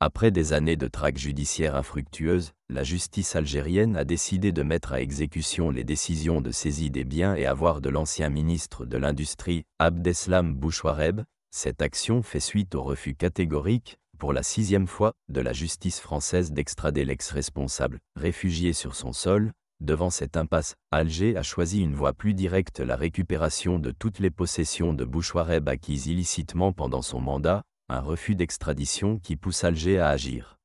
Après des années de traque judiciaire infructueuse, la justice algérienne a décidé de mettre à exécution les décisions de saisie des biens et avoirs de l'ancien ministre de l'Industrie, Abdeslam Bouchouareb. Cette action fait suite au refus catégorique, pour la 6e fois, de la justice française d'extrader l'ex-responsable, réfugié sur son sol. Devant cette impasse, Alger a choisi une voie plus directe, la récupération de toutes les possessions de Bouchouareb acquises illicitement pendant son mandat, un refus d'extradition qui pousse Alger à agir.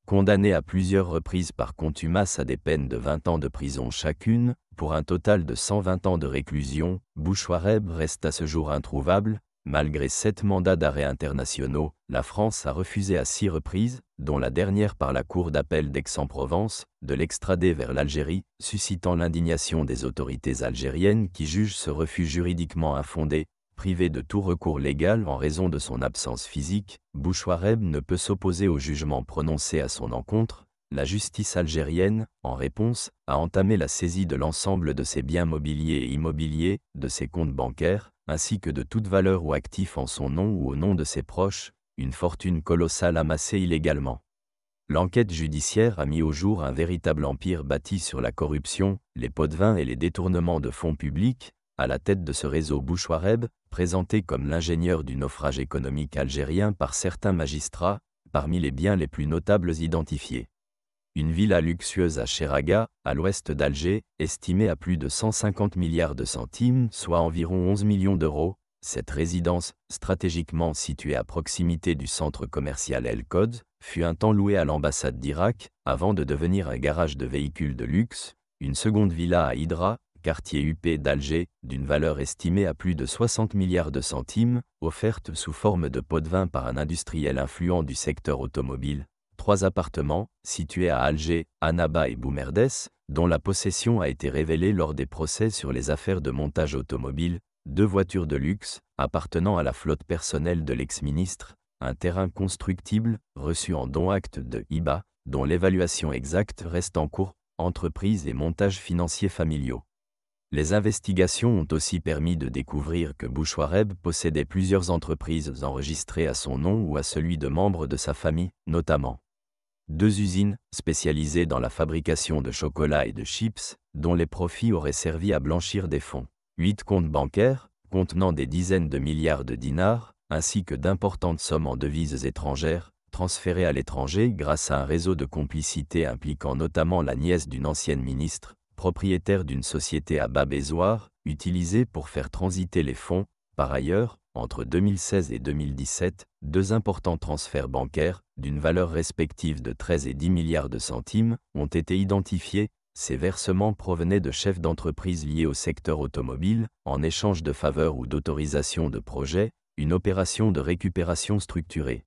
Condamné à plusieurs reprises par contumace à des peines de 20 ans de prison chacune, pour un total de 120 ans de réclusion, Bouchouareb reste à ce jour introuvable. Malgré 7 mandats d'arrêt internationaux, la France a refusé à 6 reprises, dont la dernière par la Cour d'appel d'Aix-en-Provence, de l'extrader vers l'Algérie, suscitant l'indignation des autorités algériennes qui jugent ce refus juridiquement infondé. Privé de tout recours légal en raison de son absence physique, Bouchouareb ne peut s'opposer au jugement prononcé à son encontre. La justice algérienne, en réponse, a entamé la saisie de l'ensemble de ses biens mobiliers et immobiliers, de ses comptes bancaires, ainsi que de toute valeur ou actif en son nom ou au nom de ses proches, une fortune colossale amassée illégalement. L'enquête judiciaire a mis au jour un véritable empire bâti sur la corruption, les pots de vin et les détournements de fonds publics. À la tête de ce réseau Bouchouareb, présenté comme l'ingénieur du naufrage économique algérien par certains magistrats, parmi les biens les plus notables identifiés. Une villa luxueuse à Cheraga, à l'ouest d'Alger, estimée à plus de 150 milliards de centimes, soit environ 11 millions d'euros. Cette résidence, stratégiquement située à proximité du centre commercial El Khod, fut un temps louée à l'ambassade d'Irak, avant de devenir un garage de véhicules de luxe. Une seconde villa à Hydra, quartier huppé d'Alger, d'une valeur estimée à plus de 60 milliards de centimes, offerte sous forme de pots de vin par un industriel influent du secteur automobile. 3 appartements, situés à Alger, Annaba et Boumerdès, dont la possession a été révélée lors des procès sur les affaires de montage automobile. 2 voitures de luxe, appartenant à la flotte personnelle de l'ex-ministre. Un terrain constructible, reçu en don acte de IBA, dont l'évaluation exacte reste en cours. Entreprises et montages financiers familiaux. Les investigations ont aussi permis de découvrir que Bouchouareb possédait plusieurs entreprises enregistrées à son nom ou à celui de membres de sa famille, notamment 2 usines spécialisées dans la fabrication de chocolat et de chips, dont les profits auraient servi à blanchir des fonds, 8 comptes bancaires, contenant des dizaines de milliards de dinars, ainsi que d'importantes sommes en devises étrangères, transférées à l'étranger grâce à un réseau de complicité impliquant notamment la nièce d'une ancienne ministre, propriétaire d'une société à Bab-et-Zouar, utilisée pour faire transiter les fonds. Par ailleurs, entre 2016 et 2017, 2 importants transferts bancaires, d'une valeur respective de 13 et 10 milliards de centimes, ont été identifiés. Ces versements provenaient de chefs d'entreprise liés au secteur automobile, en échange de faveurs ou d'autorisations de projets, une opération de récupération structurée.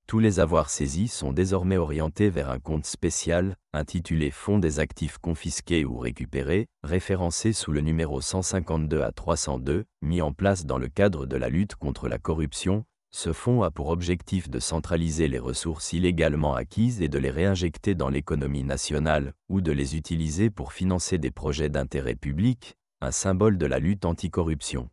Tous les avoirs saisis sont désormais orientés vers un compte spécial, intitulé Fonds des actifs confisqués ou récupérés, référencé sous le numéro 152 à 302, mis en place dans le cadre de la lutte contre la corruption. Ce fonds a pour objectif de centraliser les ressources illégalement acquises et de les réinjecter dans l'économie nationale, ou de les utiliser pour financer des projets d'intérêt public, un symbole de la lutte anticorruption.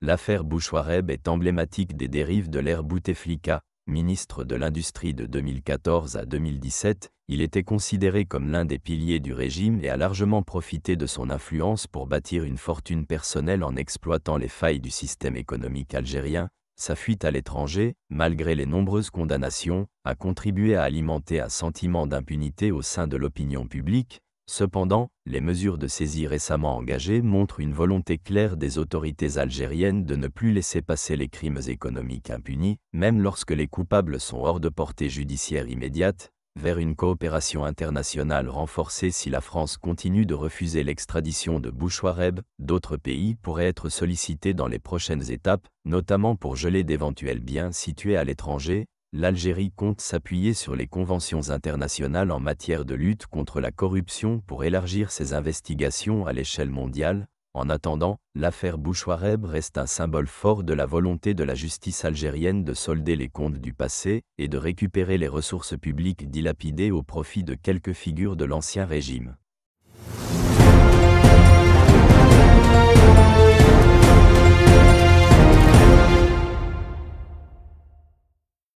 L'affaire Bouchouareb est emblématique des dérives de l'ère Bouteflika. Ministre de l'Industrie de 2014 à 2017, il était considéré comme l'un des piliers du régime et a largement profité de son influence pour bâtir une fortune personnelle en exploitant les failles du système économique algérien. Sa fuite à l'étranger, malgré les nombreuses condamnations, a contribué à alimenter un sentiment d'impunité au sein de l'opinion publique. Cependant, les mesures de saisie récemment engagées montrent une volonté claire des autorités algériennes de ne plus laisser passer les crimes économiques impunis, même lorsque les coupables sont hors de portée judiciaire immédiate, vers une coopération internationale renforcée. Si la France continue de refuser l'extradition de Bouchouareb, d'autres pays pourraient être sollicités dans les prochaines étapes, notamment pour geler d'éventuels biens situés à l'étranger. L'Algérie compte s'appuyer sur les conventions internationales en matière de lutte contre la corruption pour élargir ses investigations à l'échelle mondiale. En attendant, l'affaire Bouchouareb reste un symbole fort de la volonté de la justice algérienne de solder les comptes du passé et de récupérer les ressources publiques dilapidées au profit de quelques figures de l'ancien régime.